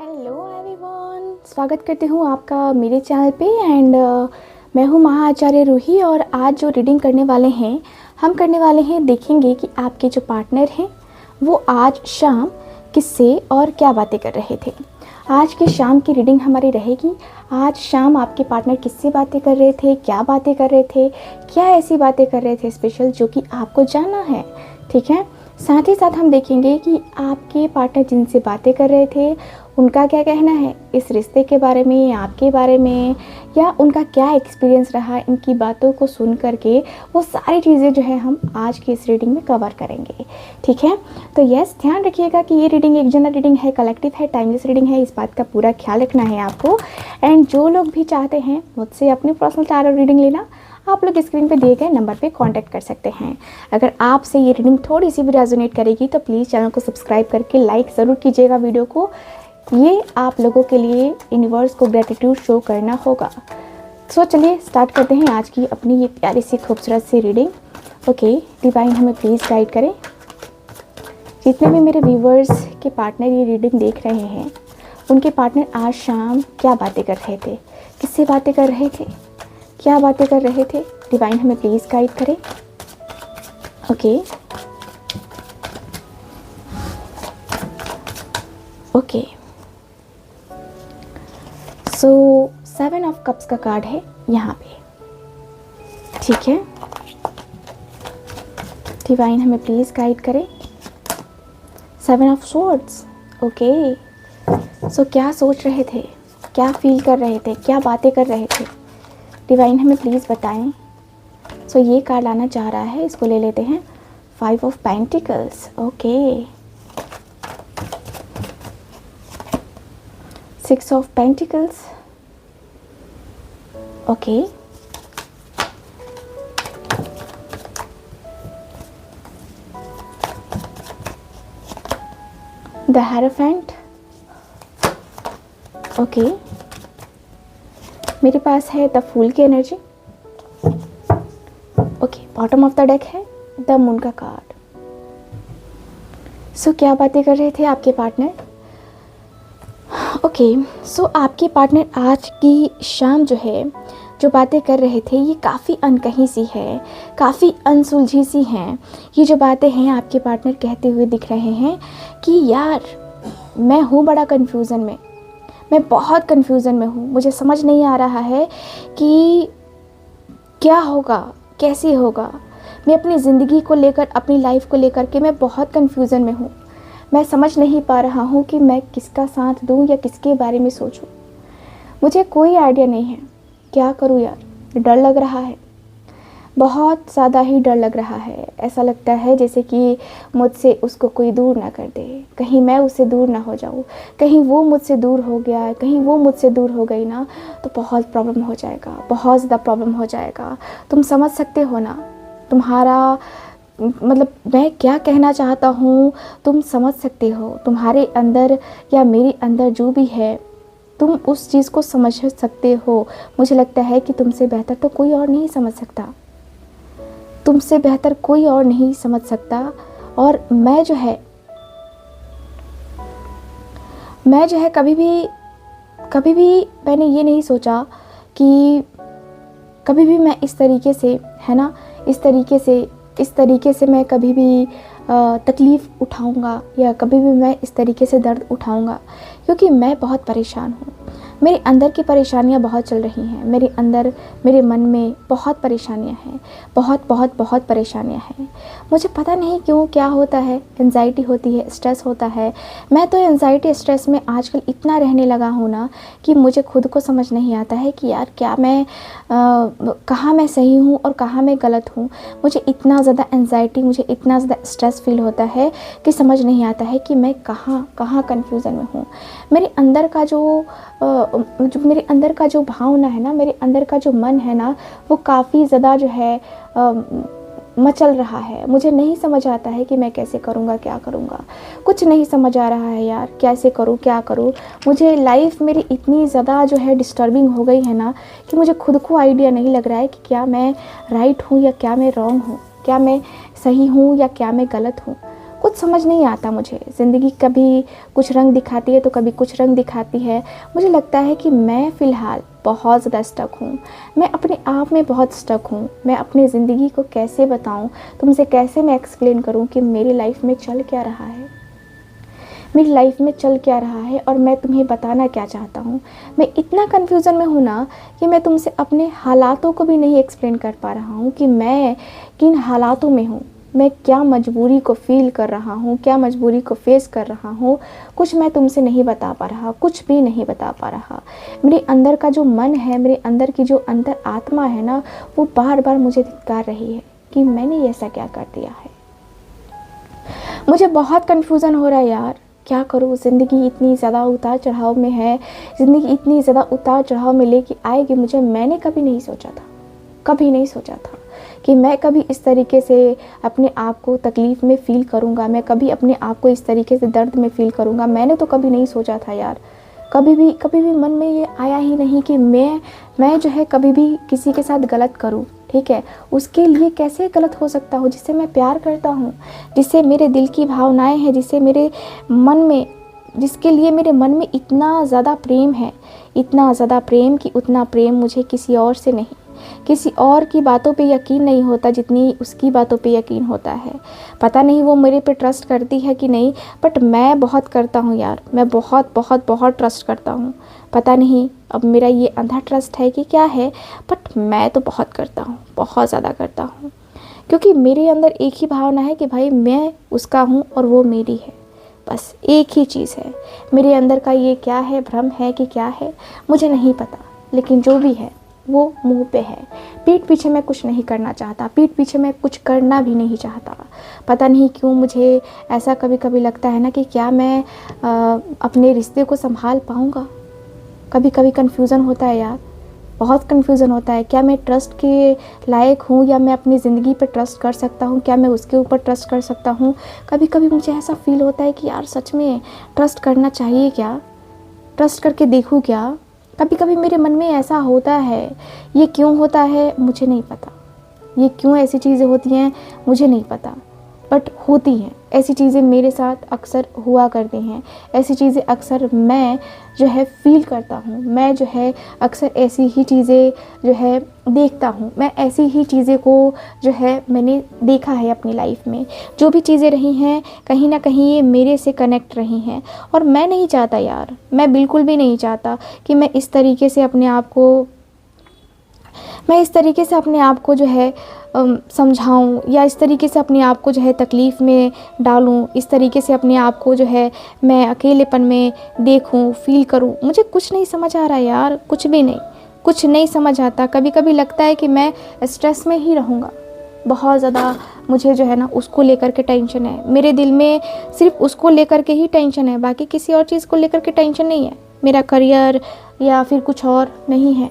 Hello everyone, स्वागत करती हूँ आपका मेरे चैनल पे। एंड मैं हूँ महाआचार्य रूही। और आज जो रीडिंग करने वाले हैं देखेंगे कि आपके जो पार्टनर हैं वो आज शाम किससे और क्या बातें कर रहे थे। आज की शाम की रीडिंग हमारी रहेगी। आज शाम आपके पार्टनर किससे बातें कर रहे थे, क्या बातें कर रहे थे, क्या ऐसी बातें कर रहे थे स्पेशल जो कि आपको जानना है। ठीक है, साथ ही साथ हम देखेंगे कि आपके पार्टनर जिनसे बातें कर रहे थे उनका क्या कहना है इस रिश्ते के बारे में, आपके बारे में, या उनका क्या एक्सपीरियंस रहा इनकी बातों को सुन करके। वो सारी चीज़ें जो है हम आज की इस रीडिंग में कवर करेंगे। ठीक है, तो यस, ध्यान रखिएगा कि ये रीडिंग एक जनरल रीडिंग है, कलेक्टिव है, टाइमलेस रीडिंग है। इस बात का पूरा ख्याल रखना है आपको। एंड जो लोग भी चाहते हैं मुझसे अपनी पर्सनल टैरो रीडिंग लेना, आप लोग स्क्रीन पे दिए गए नंबर पे कांटेक्ट कर सकते हैं। अगर आपसे ये रीडिंग थोड़ी सी भी रेजोनेट करेगी तो प्लीज़ चैनल को सब्सक्राइब करके लाइक ज़रूर कीजिएगा वीडियो को। ये आप लोगों के लिए यूनिवर्स को ग्रेटिट्यूड शो करना होगा। सो चलिए स्टार्ट करते हैं आज की अपनी ये प्यारी सी खूबसूरत सी रीडिंग। ओके, डिवाइन हमें प्लीज़ गाइड करें। जितने भी मेरे व्यूवर्स के पार्टनर ये रीडिंग देख रहे हैं उनके पार्टनर आज शाम क्या बातें कर रहे थे, किससे बातें कर रहे थे, क्या बातें कर रहे थे, डिवाइन हमें प्लीज़ गाइड करें। Okay okay, so 7 of cups का कार्ड है यहाँ पे। ठीक है, डिवाइन हमें प्लीज़ गाइड करें। 7 ऑफ स्वॉर्ड्स। ओके, सो क्या सोच रहे थे, क्या फील कर रहे थे, क्या बातें कर रहे थे, डिवाइन हमें प्लीज़ बताएं। सो ये कार्ड लाना चाह रहा है, इसको ले लेते हैं। 5 of pentacles. Okay, 6 of pentacles. Okay, the hierophant. Okay, मेरे पास है द फूल की energy. Okay, bottom of the deck है द मून का कार्ड। सो क्या बातें कर रहे थे आपके पार्टनर। ओके, सो आपके पार्टनर आज की शाम जो है जो बातें कर रहे थे ये काफ़ी अनकही सी है, काफ़ी अनसुलझी सी हैं। ये जो बातें हैं आपके पार्टनर कहते हुए दिख रहे हैं कि यार मैं हूँ बड़ा कन्फ्यूज़न में, मैं बहुत कन्फ्यूज़न में हूँ, मुझे समझ नहीं आ रहा है कि क्या होगा, कैसे होगा। मैं अपनी ज़िंदगी को लेकर, अपनी लाइफ को लेकर के मैं बहुत कन्फ्यूज़न में हूँ। मैं समझ नहीं पा रहा हूँ कि मैं किसका साथ दूँ या किसके बारे में सोचूं। मुझे कोई आइडिया नहीं है, क्या करूँ यार। डर लग रहा है, बहुत ज़्यादा ही डर लग रहा है। ऐसा लगता है जैसे कि मुझसे उसको कोई दूर ना कर दे, कहीं मैं उससे दूर ना हो जाऊँ, कहीं वो मुझसे दूर हो गया, कहीं वो मुझसे दूर हो गई ना तो बहुत प्रॉब्लम हो जाएगा, बहुत ज़्यादा प्रॉब्लम हो जाएगा। तुम समझ सकते हो ना, तुम्हारा मतलब मैं क्या कहना चाहता हूँ तुम समझ सकते हो। तुम्हारे अंदर या मेरे अंदर जो भी है तुम उस चीज़ को समझ सकते हो। मुझे लगता है कि तुमसे बेहतर तो कोई और नहीं समझ सकता, तुमसे बेहतर कोई और नहीं समझ सकता। और मैं जो है कभी भी मैंने ये नहीं सोचा कि कभी भी मैं इस तरीके से, है ना, इस तरीके से मैं कभी भी तकलीफ़ उठाऊंगा या कभी भी मैं इस तरीके से दर्द उठाऊंगा, क्योंकि मैं बहुत परेशान हूँ। मेरे अंदर की परेशानियाँ बहुत चल रही हैं, मेरे अंदर, मेरे मन में बहुत परेशानियाँ हैं, बहुत बहुत बहुत परेशानियाँ हैं। मुझे पता नहीं क्यों क्या होता है, एंजाइटी होती है, स्ट्रेस होता है। मैं तो एंजाइटी स्ट्रेस में आजकल इतना रहने लगा हूँ ना कि मुझे खुद को समझ नहीं आता है कि यार क्या मैं कहाँ मैं सही हूँ और कहाँ मैं गलत हूँ। मुझे इतना ज़्यादा एंजाइटी, मुझे इतना ज़्यादा स्ट्रेस फील होता है कि समझ नहीं आता है कि मैं कहाँ कन्फ्यूज़न में हूँ। मेरे अंदर का मेरे अंदर का जो भावना है ना, मेरे अंदर का जो मन है ना, वो काफ़ी ज़्यादा जो है मचल रहा है। मुझे नहीं समझ आता है कि मैं कैसे करूँगा, क्या करूँगा, कुछ नहीं समझ आ रहा है यार, कैसे करूँ, क्या करूँ। मुझे लाइफ मेरी इतनी ज़्यादा जो है डिस्टर्बिंग हो गई है ना कि मुझे खुद को आइडिया नहीं लग रहा है कि क्या मैं राइट हूँ या क्या मैं रॉन्ग हूँ, क्या मैं सही हूँ या क्या मैं गलत हूँ। कुछ समझ नहीं आता मुझे। ज़िंदगी कभी कुछ रंग दिखाती है तो कभी कुछ रंग दिखाती है। मुझे लगता है कि मैं फ़िलहाल बहुत ज़्यादा स्टक हूँ, मैं अपने आप में बहुत स्टक हूँ। मैं अपनी ज़िंदगी को कैसे बताऊँ, तुमसे कैसे मैं एक्सप्लेन करूँ कि मेरी लाइफ में चल क्या रहा है, मेरी लाइफ में चल क्या रहा है और मैं तुम्हें बताना क्या चाहता हूँ। मैं इतना कन्फ्यूज़न में हूँ ना कि मैं तुमसे अपने हालातों को भी नहीं एक्सप्लेन कर पा रहा हूँ कि मैं किन हालातों में हूँ, मैं क्या मजबूरी को फ़ील कर रहा हूँ, क्या मजबूरी को फेस कर रहा हूँ। कुछ मैं तुमसे नहीं बता पा रहा, कुछ भी नहीं बता पा रहा। मेरे अंदर का जो मन है, मेरे अंदर की जो अंतर आत्मा है ना, वो बार बार मुझे धिक्कार रही है कि मैंने ऐसा क्या कर दिया है। मुझे बहुत कन्फ्यूज़न हो रहा है यार, क्या करूँ। ज़िंदगी इतनी ज़्यादा उतार चढ़ाव में है, ज़िंदगी इतनी ज़्यादा उतार चढ़ाव में लेके आएगी मुझे। मैंने कभी नहीं सोचा था, कभी नहीं सोचा था कि मैं कभी इस तरीके से अपने आप को तकलीफ़ में फ़ील करूँगा, मैं कभी अपने आप को इस तरीके से दर्द में फ़ील करूँगा। मैंने तो कभी नहीं सोचा था यार, कभी भी मन में ये आया ही नहीं कि मैं जो है कभी भी किसी के साथ गलत करूँ। ठीक है, उसके लिए कैसे गलत हो सकता हूँ, जिससे मैं प्यार करता हूँ, जिससे मेरे दिल की भावनाएं हैं, जिससे मेरे मन में, जिसके लिए मेरे मन में इतना ज़्यादा प्रेम है, इतना ज़्यादा प्रेम कि उतना प्रेम मुझे किसी और से नहीं, किसी और की बातों पे यकीन नहीं होता जितनी उसकी बातों पे यकीन होता है। पता नहीं वो मेरे पे ट्रस्ट करती है कि नहीं, बट मैं बहुत करता हूँ यार, मैं बहुत बहुत बहुत ट्रस्ट करता हूँ। पता नहीं अब मेरा ये अंधा ट्रस्ट है कि क्या है, बट मैं तो बहुत करता हूँ, बहुत ज़्यादा करता हूँ। क्योंकि मेरे अंदर एक ही भावना है कि भाई मैं उसका हूँ और वो मेरी है, बस एक ही चीज़ है। मेरे अंदर का ये क्या है, भ्रम है कि क्या है, मुझे नहीं पता। लेकिन जो भी है वो मुंह पे है, पीठ पीछे मैं कुछ नहीं करना चाहता, पीठ पीछे मैं कुछ करना भी नहीं चाहता। पता नहीं क्यों मुझे ऐसा कभी कभी लगता है ना कि क्या मैं अपने रिश्ते को संभाल पाऊँगा। कभी कभी कन्फ्यूज़न होता है यार, बहुत कन्फ्यूज़न होता है। क्या मैं ट्रस्ट के लायक हूँ, या मैं अपनी ज़िंदगी पे ट्रस्ट कर सकता हूँ, क्या मैं उसके ऊपर ट्रस्ट कर सकता हूँ। कभी कभी मुझे ऐसा फील होता है कि यार सच में ट्रस्ट करना चाहिए क्या, ट्रस्ट करके देखूँ क्या। कभी कभी मेरे मन में ऐसा होता है, ये क्यों होता है मुझे नहीं पता, ये क्यों ऐसी चीज़ें होती हैं मुझे नहीं पता, बट होती हैं ऐसी चीज़ें मेरे साथ अक्सर हुआ करती हैं। ऐसी चीज़ें अक्सर मैं जो है फ़ील करता हूँ, मैं जो है अक्सर ऐसी ही चीज़ें जो है देखता हूँ, मैं ऐसी ही चीज़ें को जो है मैंने देखा है अपनी लाइफ में। जो भी चीज़ें रही हैं कहीं ना कहीं ये मेरे से कनेक्ट रही हैं, और मैं नहीं चाहता यार, मैं बिल्कुल भी नहीं चाहता कि मैं इस तरीके से अपने आप को जो है समझाऊं, या इस तरीके से अपने आप को जो है तकलीफ़ में डालूं, इस तरीके से अपने आप को जो है मैं अकेलेपन में देखूं, फ़ील करूं। मुझे कुछ नहीं समझ आ रहा यार, कुछ भी नहीं, कुछ नहीं समझ आता। कभी कभी लगता है कि मैं स्ट्रेस में ही रहूँगा, बहुत ज़्यादा मुझे जो है ना उसको लेकर के टेंशन है। मेरे दिल में सिर्फ उसको लेकर के ही टेंशन है, बाकी किसी और चीज़ को लेकर के टेंशन नहीं है। मेरा करियर या फिर कुछ और नहीं है।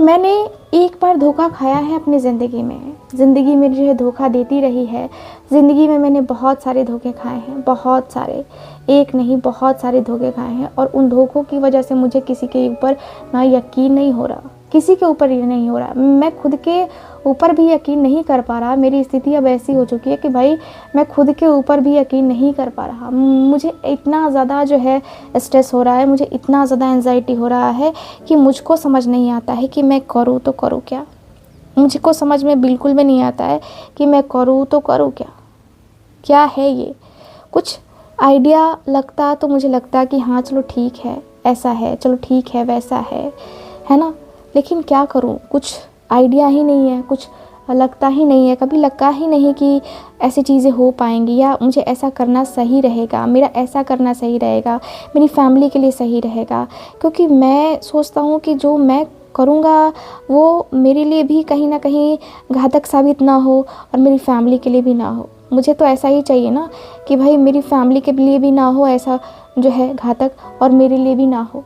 मैंने एक बार धोखा खाया है अपनी ज़िंदगी में, ज़िंदगी में जो है धोखा देती रही है। ज़िंदगी में मैंने बहुत सारे धोखे खाए हैं, बहुत सारे, एक नहीं बहुत सारे धोखे खाए हैं। और उन धोखों की वजह से मुझे किसी के ऊपर ना यकीन नहीं हो रहा, किसी के ऊपर ये नहीं हो रहा, मैं खुद के ऊपर भी यकीन नहीं कर पा रहा। मेरी स्थिति अब ऐसी हो चुकी है कि भाई मैं खुद के ऊपर भी यकीन नहीं कर पा रहा। मुझे इतना ज़्यादा जो है स्ट्रेस हो रहा है, मुझे इतना ज़्यादा एंजाइटी हो रहा है कि मुझको समझ नहीं आता है कि मैं करूँ तो करूँ क्या। मुझको समझ में बिल्कुल भी नहीं आता है कि मैं करूँ तो करूँ क्या, क्या है ये। कुछ आइडिया लगता तो मुझे लगता कि हाँ चलो ठीक है, ऐसा है, चलो ठीक है, वैसा है ना। लेकिन क्या करूँ, कुछ आइडिया ही नहीं है, कुछ लगता ही नहीं है, कभी लगा ही नहीं कि ऐसी चीज़ें हो पाएंगी, या मुझे ऐसा करना सही रहेगा, मेरा ऐसा करना सही रहेगा, मेरी फैमिली के लिए सही रहेगा। क्योंकि मैं सोचता हूँ कि जो मैं करूँगा वो मेरे लिए भी कहीं ना कहीं घातक साबित ना हो और मेरी फैमिली के लिए भी ना हो। मुझे तो ऐसा ही चाहिए ना कि भाई मेरी फैमिली के लिए भी ना हो ऐसा जो है घातक, और मेरे लिए भी ना हो।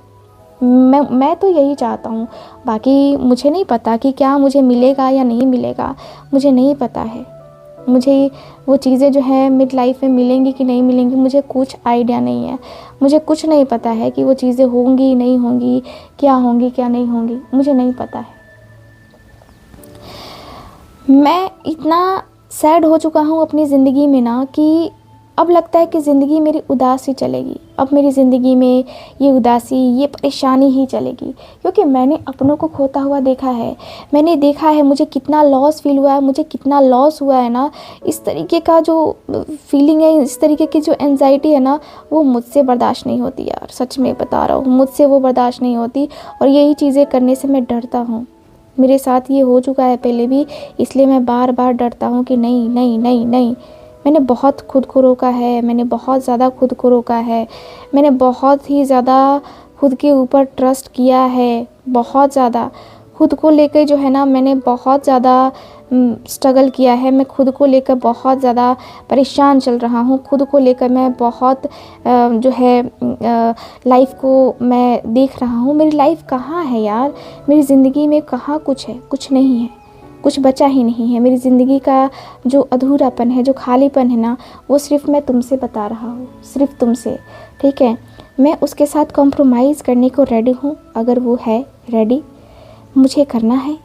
मैं तो यही चाहता हूँ। बाकी मुझे नहीं पता कि क्या मुझे मिलेगा या नहीं मिलेगा, मुझे नहीं पता है। मुझे वो चीज़ें जो है मेरी लाइफ में मिलेंगी कि नहीं मिलेंगी, मुझे कुछ आइडिया नहीं है। मुझे कुछ नहीं पता है कि वो चीज़ें होंगी नहीं होंगी, क्या होंगी क्या नहीं होंगी, मुझे नहीं पता है। मैं इतना सैड हो चुका हूँ अपनी ज़िंदगी में ना कि अब लगता है कि ज़िंदगी मेरी उदास ही चलेगी, अब मेरी ज़िंदगी में ये उदासी, ये परेशानी ही चलेगी, क्योंकि मैंने अपनों को खोता हुआ देखा है। मैंने देखा है मुझे कितना लॉस फील हुआ है, मुझे कितना लॉस हुआ है ना। इस तरीके का जो फीलिंग है, इस तरीके की जो एंजाइटी है ना, वो मुझसे बर्दाश्त नहीं होती यार, सच में बता रहा हूँ, मुझसे वो बर्दाश्त नहीं होती। और यही चीज़ें करने से मैं डरता हूँ। मेरे साथ ये हो चुका है पहले भी, इसलिए मैं बार बार डरता हूँ कि नहीं नहीं नहीं नहीं। मैंने बहुत खुद को रोका है, मैंने बहुत ज़्यादा खुद को रोका है, मैंने बहुत ही ज़्यादा खुद के ऊपर ट्रस्ट किया है, बहुत ज़्यादा खुद को लेकर जो है ना, मैंने बहुत ज़्यादा स्ट्रगल किया है। मैं खुद को लेकर बहुत ज़्यादा परेशान चल रहा हूँ, खुद को लेकर मैं बहुत जो है लाइफ को मैं देख रहा हूँ। मेरी लाइफ कहाँ है यार, मेरी ज़िंदगी में कहाँ कुछ है, कुछ नहीं है, कुछ बचा ही नहीं है। मेरी ज़िंदगी का जो अधूरापन है, जो खालीपन है ना, वो सिर्फ़ मैं तुमसे बता रहा हूँ, सिर्फ़ तुमसे, ठीक है। मैं उसके साथ कॉम्प्रोमाइज़ करने को रेडी हूँ, अगर वो है रेडी, मुझे करना है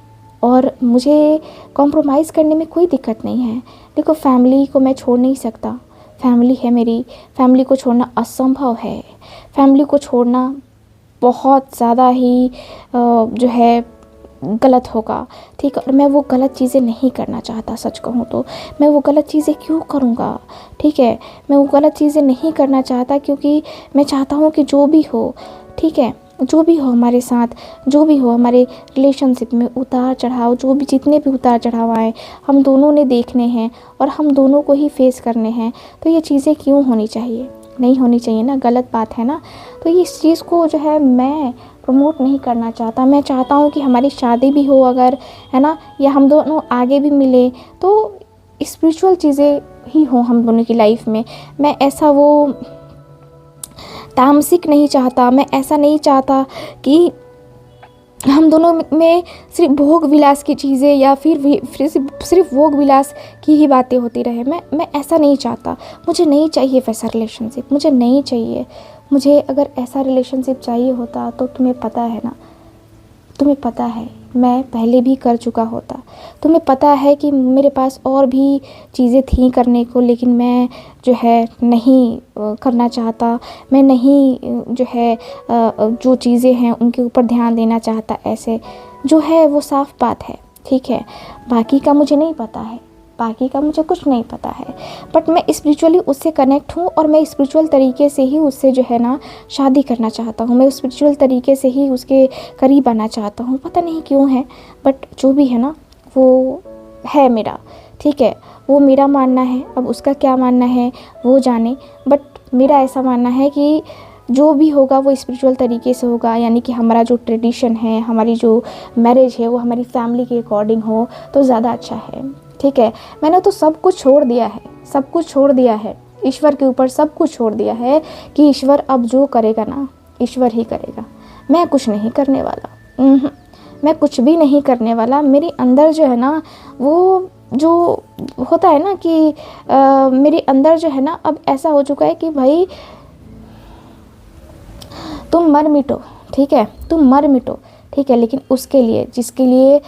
और मुझे कॉम्प्रोमाइज़ करने में कोई दिक्कत नहीं है। देखो, फैमिली को मैं छोड़ नहीं सकता, फैमिली है मेरी, फैमिली को छोड़ना असंभव है, फैमिली को छोड़ना बहुत ज़्यादा ही जो है गलत होगा, ठीक है। और मैं वो गलत चीज़ें नहीं करना चाहता, सच कहूँ तो मैं वो गलत चीज़ें क्यों करूँगा, ठीक है। मैं वो गलत चीज़ें नहीं करना चाहता, क्योंकि मैं चाहता हूँ कि जो भी हो, ठीक है, जो भी हो हमारे साथ, जो भी हो हमारे रिलेशनशिप में, उतार चढ़ाव, जो भी जितने भी उतार चढ़ाव आए, हम दोनों ने देखने हैं और हम दोनों को ही फेस करने हैं। तो ये चीज़ें क्यों होनी चाहिए, नहीं होनी चाहिए ना, गलत बात है ना। तो ये इस चीज़ को जो है मैं प्रमोट नहीं करना चाहता। मैं चाहता हूँ कि हमारी शादी भी हो अगर, है ना, या हम दोनों आगे भी मिले तो स्पिरिचुअल चीज़ें ही हों हम दोनों की लाइफ में। मैं ऐसा वो तामसिक नहीं चाहता, मैं ऐसा नहीं चाहता कि हम दोनों में सिर्फ भोग विलास की चीज़ें या फिर सिर्फ भोग विलास की ही बातें होती रहे। मैं ऐसा नहीं चाहता, मुझे नहीं चाहिए वैसा रिलेशनशिप, मुझे नहीं चाहिए। मुझे अगर ऐसा रिलेशनशिप चाहिए होता तो तुम्हें पता है ना, तुम्हें पता है मैं पहले भी कर चुका होता। तुम्हें पता है कि मेरे पास और भी चीज़ें थी करने को, लेकिन मैं जो है नहीं करना चाहता, मैं नहीं जो है जो चीज़ें हैं उनके ऊपर ध्यान देना चाहता। ऐसे जो है वो साफ बात है, ठीक है। बाकी का मुझे नहीं पता है, बाकी का मुझे कुछ नहीं पता है, बट मैं स्पिरिचुअली उससे कनेक्ट हूँ और मैं स्पिरिचुअल तरीके से ही उससे जो है ना शादी करना चाहता हूँ। मैं स्पिरिचुअल तरीके से ही उसके करीब आना चाहता हूँ, पता नहीं क्यों है, बट जो भी है ना वो है मेरा, ठीक है। वो मेरा मानना है, अब उसका क्या मानना है वो जाने, बट मेरा ऐसा मानना है कि जो भी होगा वो स्पिरिचुअल तरीके से होगा। यानी कि हमारा जो ट्रेडिशन है, हमारी जो मैरिज है, वो हमारी फैमिली के अकॉर्डिंग हो तो ज़्यादा अच्छा है, ठीक है। मैंने तो सब कुछ छोड़ दिया है, सब कुछ छोड़ दिया है, ईश्वर के ऊपर सब कुछ छोड़ दिया है कि ईश्वर अब जो करेगा ना ईश्वर ही करेगा। मैं कुछ नहीं करने वाला, मैं कुछ भी नहीं करने वाला। मेरे अंदर जो है ना वो जो होता है ना कि मेरे अंदर जो है ना अब ऐसा हो चुका है कि भाई तुम मर मिटो, ठीक है, तुम मर मिटो, ठीक है, लेकिन उसके लिए जिसके लिए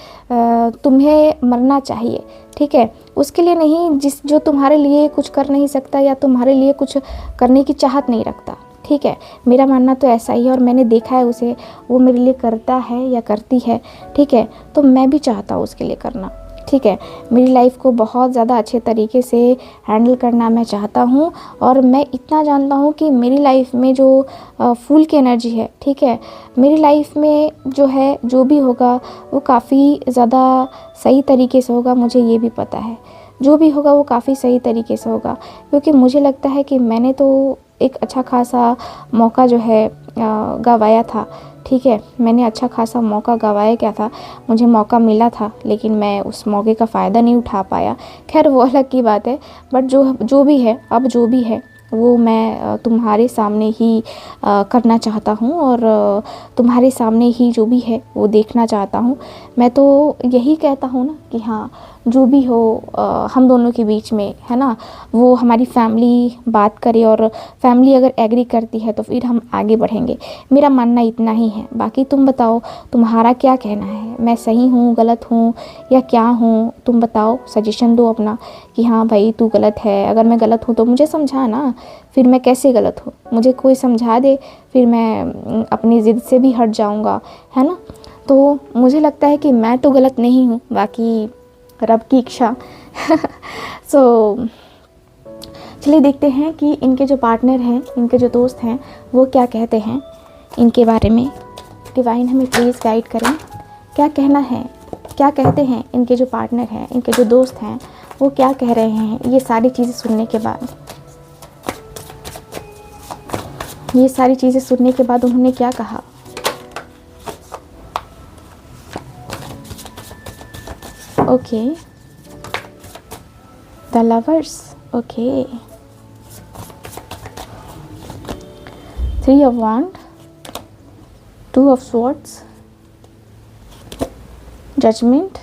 तुम्हें मरना चाहिए, ठीक है, उसके लिए नहीं जो तुम्हारे लिए कुछ कर नहीं सकता या तुम्हारे लिए कुछ करने की चाहत नहीं रखता, ठीक है। मेरा मानना तो ऐसा ही है और मैंने देखा है उसे, वो मेरे लिए करता है या करती है, ठीक है। तो मैं भी चाहता हूँ उसके लिए करना, ठीक है। मेरी लाइफ को बहुत ज़्यादा अच्छे तरीके से हैंडल करना मैं चाहता हूँ और मैं इतना जानता हूँ कि मेरी लाइफ में जो फूल की एनर्जी है, ठीक है, मेरी लाइफ में जो है जो भी होगा वो काफ़ी ज़्यादा सही तरीके से होगा। मुझे ये भी पता है जो भी होगा वो काफ़ी सही तरीके से होगा, क्योंकि मुझे लगता है कि मैंने तो एक अच्छा खासा मौका जो है गंवाया था, ठीक है। मैंने अच्छा खासा मौका गंवाया क्या था, मुझे मौका मिला था लेकिन मैं उस मौके का फ़ायदा नहीं उठा पाया। खैर वो अलग की बात है, बट जो भी है, अब जो भी है वो मैं तुम्हारे सामने ही करना चाहता हूँ और तुम्हारे सामने ही जो भी है वो देखना चाहता हूँ। मैं तो यही कहता हूँ ना कि हाँ, जो भी हो हम दोनों के बीच में, है ना, वो हमारी फैमिली बात करे और फैमिली अगर एग्री करती है तो फिर हम आगे बढ़ेंगे। मेरा मानना इतना ही है। बाकी तुम बताओ, तुम्हारा क्या कहना है? मैं सही हूँ, गलत हूँ या क्या हूँ? तुम बताओ, सजेशन दो अपना कि हाँ भाई तू गलत है। अगर मैं गलत हूँ तो मुझे समझा ना, फिर मैं कैसे गलत हूँ, मुझे कोई समझा दे, फिर मैं अपनी ज़िद से भी हट जाऊँगा, है ना। तो मुझे लगता है कि मैं तो गलत नहीं हूँ, बाकी रब की इच्छा। सो चलिए देखते हैं कि इनके जो पार्टनर हैं, इनके जो दोस्त हैं, वो क्या कहते हैं इनके बारे में। डिवाइन हमें प्लीज़ गाइड करें, क्या कहना है, क्या कहते हैं इनके जो पार्टनर हैं, इनके जो दोस्त हैं, वो क्या कह रहे हैं ये सारी चीज़ें सुनने के बाद। ये सारी चीज़ें सुनने के बाद उन्होंने क्या कहा। Okay, the lovers, okay, 3 of Wands, 2 of Swords, Judgment,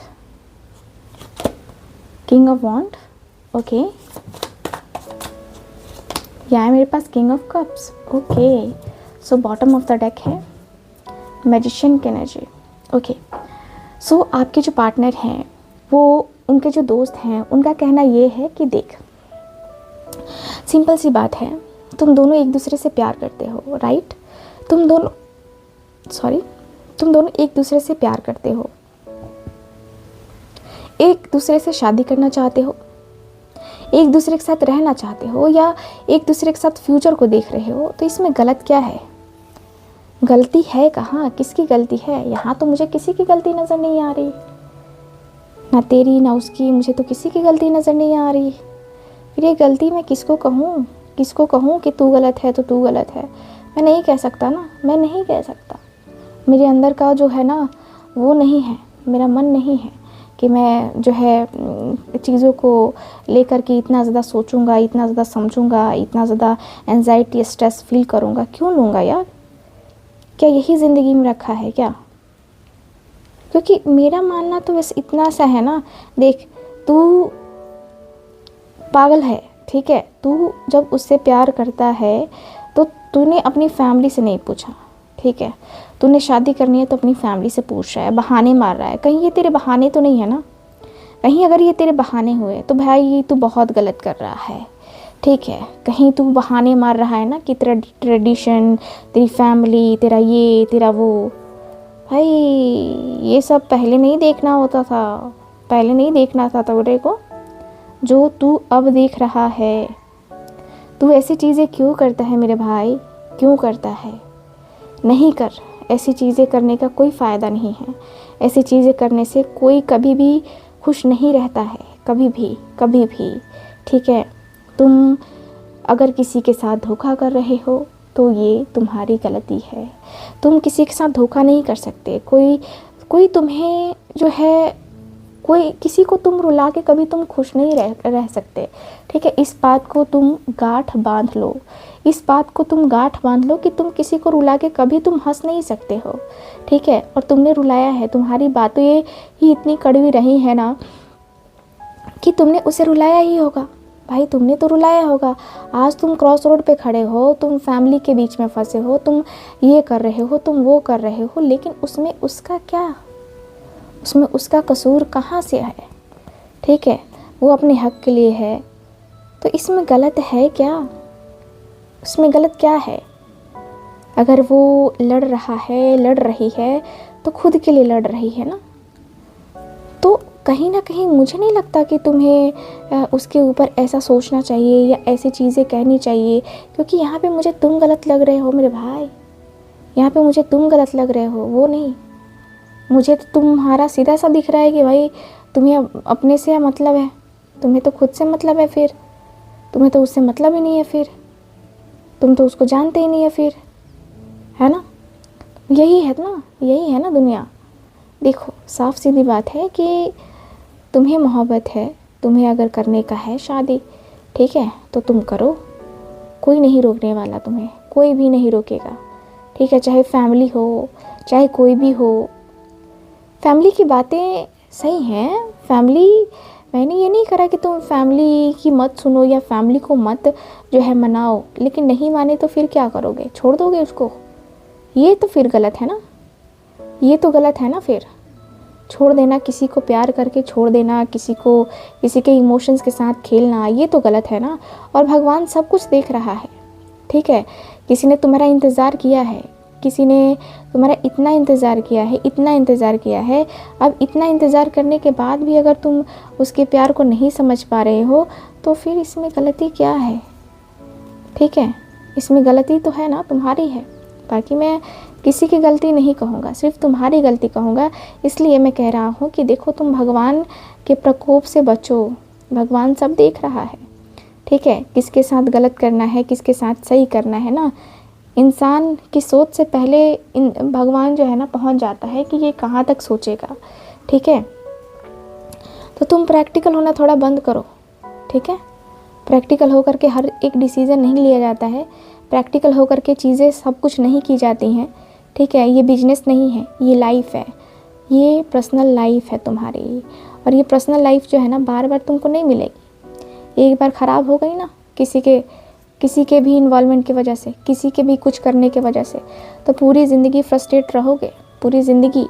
King of Wands, okay. यहाँ मेरे पास King of Cups, okay. So bottom of the deck है मैजिशियन की एनर्जी, ओके। सो आपके जो पार्टनर हैं, वो उनके जो दोस्त हैं, उनका कहना ये है कि देख, सिंपल सी बात है, तुम दोनों एक दूसरे से प्यार करते हो, राइट। तुम दोनों एक दूसरे से प्यार करते हो, एक दूसरे से शादी करना चाहते हो, एक दूसरे के साथ रहना चाहते हो, या एक दूसरे के साथ फ्यूचर को देख रहे हो। तो इसमें गलत क्या है? गलती है कहाँ? किसकी गलती है? यहाँ तो मुझे किसी की गलती नज़र नहीं आ रही, ना तेरी ना उसकी, मुझे तो किसी की गलती नज़र नहीं आ रही। फिर ये गलती मैं किसको कहूँ? किसको कहूँ कि तू गलत है तो तू गलत है? मैं नहीं कह सकता ना, मैं नहीं कह सकता। मेरे अंदर का जो है ना वो नहीं है, मेरा मन नहीं है कि मैं जो है चीज़ों को लेकर के इतना ज़्यादा सोचूंगा, इतना ज़्यादा समझूंगा, इतना ज़्यादा एंजाइटी स्ट्रेस फील करूंगा। क्यों लूँगा यार? क्या यही ज़िंदगी में रखा है क्या? क्योंकि मेरा मानना तो बस इतना सा है ना, देख तू पागल है, ठीक है। तू जब उससे प्यार करता है तो तूने अपनी फैमिली से नहीं पूछा, ठीक है। तूने शादी करनी है तो अपनी फैमिली से पूछ रहा है, बहाने मार रहा है। कहीं ये तेरे बहाने तो नहीं है ना? कहीं अगर ये तेरे बहाने हुए तो भाई तू बहुत गलत कर रहा है, ठीक है। कहीं तू बहाने मार रहा है ना कि तेरा ट्रेडिशन, तेरी फैमिली, तेरा ये तेरा वो। भाई ये सब पहले नहीं देखना होता था, पहले नहीं देखना था तेरे को, जो तू अब देख रहा है। तू ऐसी चीज़ें क्यों करता है मेरे भाई? क्यों करता है? नहीं कर, ऐसी चीज़ें करने का कोई फ़ायदा नहीं है। ऐसी चीज़ें करने से कोई कभी भी खुश नहीं रहता है, कभी भी, कभी भी, ठीक है। तुम अगर किसी के साथ धोखा कर रहे हो तो ये तुम्हारी गलती है। तुम किसी के साथ धोखा नहीं कर सकते। कोई तुम्हें जो है, कोई किसी को तुम रुला के कभी तुम खुश नहीं रह सकते, ठीक है। इस बात को तुम गांठ बांध लो, इस बात को तुम गांठ बांध लो कि तुम किसी को रुला के कभी तुम हंस नहीं सकते हो, ठीक है। और तुमने रुलाया है, तुम्हारी बातें ही इतनी कड़वी रही है ना कि तुमने उसे रुलाया ही होगा। भाई तुमने तो रुलाया होगा। आज तुम क्रॉस रोड पे खड़े हो, तुम फैमिली के बीच में फंसे हो, तुम ये कर रहे हो, तुम वो कर रहे हो, लेकिन उसमें उसका क्या? उसमें उसका कसूर कहाँ से है, ठीक है। वो अपने हक के लिए है, तो इसमें गलत है क्या? उसमें गलत क्या है? अगर वो लड़ रहा है, लड़ रही है, तो खुद के लिए लड़ रही है ना। तो कहीं ना कहीं मुझे नहीं लगता कि तुम्हें उसके ऊपर ऐसा सोचना चाहिए या ऐसी चीज़ें कहनी चाहिए, क्योंकि यहाँ पे मुझे तुम गलत लग रहे हो मेरे भाई। यहाँ पे मुझे तुम गलत लग रहे हो, वो नहीं। मुझे तो तुम्हारा सीधा सा दिख रहा है कि भाई तुम्हें अपने से मतलब है, तुम्हें तो खुद से मतलब है, फिर तुम्हें तो उससे मतलब ही नहीं है, फिर तुम तो उसको जानते ही नहीं है, फिर है ना। यही है ना दुनिया। देखो साफ सीधी बात है कि तुम्हें मोहब्बत है, तुम्हें अगर करने का है शादी, ठीक है, तो तुम करो। कोई नहीं रोकने वाला तुम्हें, कोई भी नहीं रोकेगा, ठीक है। चाहे फैमिली हो, चाहे कोई भी हो। फैमिली की बातें सही है। फैमिली, मैंने ये नहीं करा कि तुम फैमिली की मत सुनो या फैमिली को मत जो है मनाओ, लेकिन नहीं माने तो फिर क्या करोगे, छोड़ दोगे उसको? ये तो फिर गलत है ना, ये तो गलत है ना। फिर छोड़ देना, किसी को प्यार करके छोड़ देना, किसी के इमोशंस के साथ खेलना, ये तो गलत है ना। और भगवान सब कुछ देख रहा है, ठीक है। किसी ने तुम्हारा इंतज़ार किया है, किसी ने तुम्हारा इतना इंतज़ार किया है, इतना इंतज़ार किया है। अब इतना इंतज़ार करने के बाद भी अगर तुम उसके प्यार को नहीं समझ पा रहे हो तो फिर इसमें गलती क्या है, ठीक है। इसमें गलती तो है ना, तुम्हारी है। बाकी मैं किसी की गलती नहीं कहूँगा, सिर्फ तुम्हारी गलती कहूँगा। इसलिए मैं कह रहा हूँ कि देखो, तुम भगवान के प्रकोप से बचो, भगवान सब देख रहा है, ठीक है। किसके साथ गलत करना है, किसके साथ सही करना है ना, इंसान की सोच से पहले भगवान जो है ना पहुँच जाता है कि ये कहाँ तक सोचेगा, ठीक है। तो तुम प्रैक्टिकल होना थोड़ा बंद करो, ठीक है। प्रैक्टिकल होकर के हर एक डिसीज़न नहीं लिया जाता है, प्रैक्टिकल होकर के चीज़ें सब कुछ नहीं की जाती हैं, ठीक है। ये बिजनेस नहीं है, ये लाइफ है, ये पर्सनल लाइफ है तुम्हारी। और ये पर्सनल लाइफ जो है ना बार बार तुमको नहीं मिलेगी। एक बार ख़राब हो गई ना किसी के भी इन्वॉल्वमेंट की वजह से, किसी के भी कुछ करने की वजह से, तो पूरी ज़िंदगी फ्रस्ट्रेट रहोगे। पूरी ज़िंदगी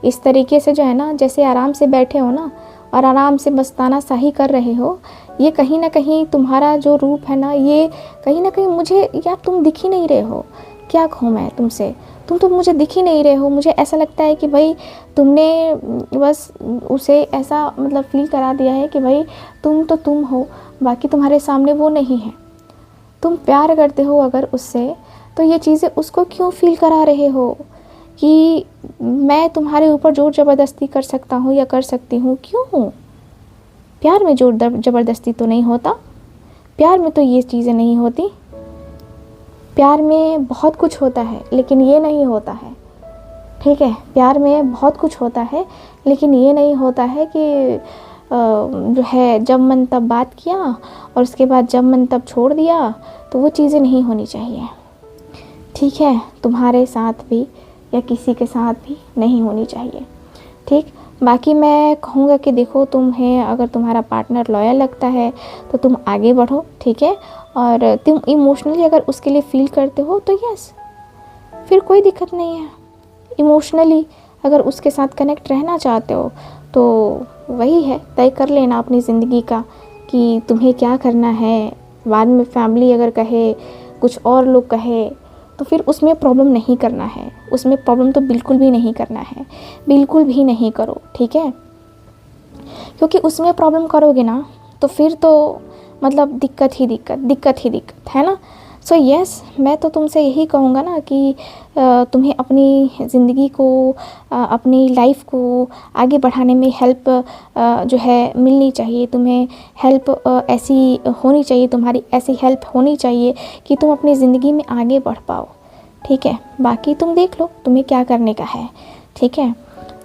इस तरीके से जो है ना, जैसे आराम से बैठे हो ना और आराम से मस्ताना शाही कर रहे हो, ये कहीं ना कहीं तुम्हारा जो रूप है ना, ये कहीं ना कहीं मुझे, यार तुम दिख ही नहीं रहे हो। क्या कहूँ मैं तुमसे, तुम तो मुझे दिख ही नहीं रहे हो। मुझे ऐसा लगता है कि भाई तुमने बस उसे ऐसा मतलब फील करा दिया है कि भाई तुम तो तुम हो, बाकी तुम्हारे सामने वो नहीं है। तुम प्यार करते हो अगर उससे, तो ये चीज़ें उसको क्यों फील करा रहे हो कि मैं तुम्हारे ऊपर जोर ज़बरदस्ती कर सकता हूँ या कर सकती हूँ? क्यों? प्यार में जोर ज़बरदस्ती तो नहीं होता, प्यार में तो ये चीज़ें नहीं होती। प्यार में बहुत कुछ होता है लेकिन ये नहीं होता है, ठीक है। प्यार में बहुत कुछ होता है लेकिन ये नहीं होता है कि जो है जब मन तब बात किया और उसके बाद जब मन तब छोड़ दिया, तो वो चीज़ें नहीं होनी चाहिए, ठीक है। तुम्हारे साथ भी या किसी के साथ भी नहीं होनी चाहिए, ठीक। बाकी मैं कहूँगा कि देखो, तुम्हें अगर तुम्हारा पार्टनर लॉयल लगता है तो तुम आगे बढ़ो, ठीक है। और तुम इमोशनली अगर उसके लिए फील करते हो तो यस, फिर कोई दिक्कत नहीं है। इमोशनली अगर उसके साथ कनेक्ट रहना चाहते हो तो वही है, तय कर लेना अपनी ज़िंदगी का कि तुम्हें क्या करना है। बाद में फैमिली अगर कहे, कुछ और लोग कहे, तो फिर उसमें प्रॉब्लम नहीं करना है, उसमें प्रॉब्लम तो बिल्कुल भी नहीं करना है, बिल्कुल भी नहीं करो, ठीक है। क्योंकि उसमें प्रॉब्लम करोगे ना तो फिर तो मतलब दिक्कत ही दिक्कत है ना। सो यस, मैं तो तुमसे यही कहूँगा ना कि तुम्हें अपनी ज़िंदगी को, अपनी लाइफ को आगे बढ़ाने में हेल्प जो है मिलनी चाहिए। तुम्हें हेल्प ऐसी होनी चाहिए, तुम्हारी ऐसी हेल्प होनी चाहिए कि तुम अपनी ज़िंदगी में आगे बढ़ पाओ, ठीक है। बाकी तुम देख लो तुम्हें क्या करने का है, ठीक है।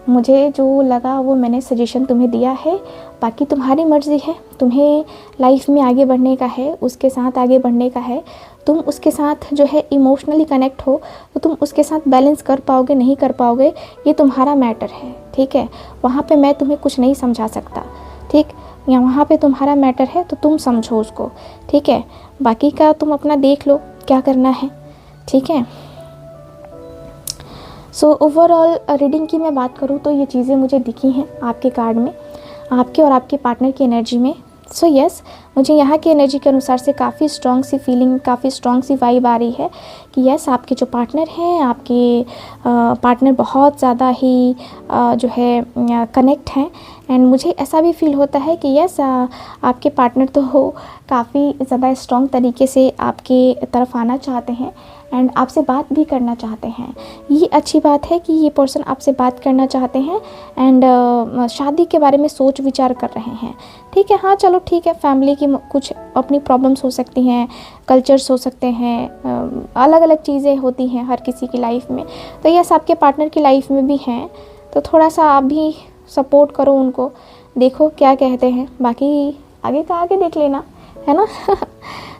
मुझे जो लगा वो मैंने सजेशन तुम्हें दिया है, बाकी तुम्हारी मर्ज़ी है। तुम्हें लाइफ में आगे बढ़ने का है, उसके साथ आगे बढ़ने का है। तुम उसके साथ जो है इमोशनली कनेक्ट हो तो तुम उसके साथ बैलेंस कर पाओगे नहीं कर पाओगे, ये तुम्हारा मैटर है, ठीक है। वहाँ पे मैं तुम्हें कुछ नहीं समझा सकता, ठीक। या वहाँ पे तुम्हारा मैटर है तो तुम समझो उसको, ठीक है। बाकी का तुम अपना देख लो क्या करना है, ठीक है। सो ओवरऑल रीडिंग की मैं बात करूँ तो ये चीज़ें मुझे दिखी हैं आपके कार्ड में, आपके और आपके पार्टनर की एनर्जी में। सो यस, मुझे यहाँ की एनर्जी के अनुसार से काफ़ी स्ट्रॉन्ग सी फीलिंग, काफ़ी स्ट्रॉन्ग सी वाइब आ रही है कि यस, आपके जो पार्टनर हैं, आपके पार्टनर बहुत ज़्यादा ही जो है कनेक्ट हैं। एंड मुझे ऐसा भी फील होता है कि यस, आपके पार्टनर तो हो काफ़ी ज़्यादा स्ट्रॉन्ग तरीके से आपके तरफ आना चाहते हैं एंड आपसे बात भी करना चाहते हैं। ये अच्छी बात है कि ये पर्सन आपसे बात करना चाहते हैं एंड शादी के बारे में सोच विचार कर रहे हैं, ठीक है। हाँ चलो ठीक है, फैमिली की कुछ अपनी प्रॉब्लम्स हो सकती हैं, कल्चर्स हो सकते हैं, अलग अलग चीज़ें होती हैं हर किसी की लाइफ में। तो यस, आपके पार्टनर की लाइफ में भी हैं, तो थोड़ा सा आप भी सपोर्ट करो उनको, देखो क्या कहते हैं। बाकी आगे का आगे देख लेना, है ना।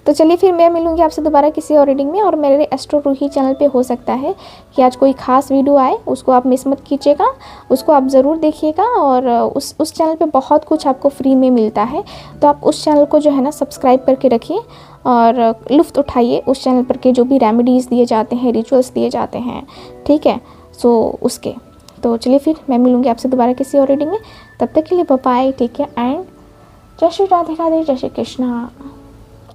तो चलिए फिर मैं मिलूँगी आपसे दोबारा किसी और रीडिंग में। और मेरे एस्ट्रो रूही चैनल पे हो सकता है कि आज कोई ख़ास वीडियो आए, उसको आप मिस मत कीजिएगा, उसको आप ज़रूर देखिएगा। और उस चैनल पे बहुत कुछ आपको फ्री में मिलता है, तो आप उस चैनल को जो है ना सब्सक्राइब करके रखिए और लुत्फ़ उठाइए उस चैनल पर के जो भी रेमेडीज़ दिए जाते हैं, रिचुअल्स दिए जाते हैं, ठीक है। सो उसके तो चलिए फिर मैं मिलूँगी आपसे दोबारा किसी और रीडिंग में। तब तक के लिए bye bye, take care and जय श्री राधे राधे, जय श्री कृष्णा।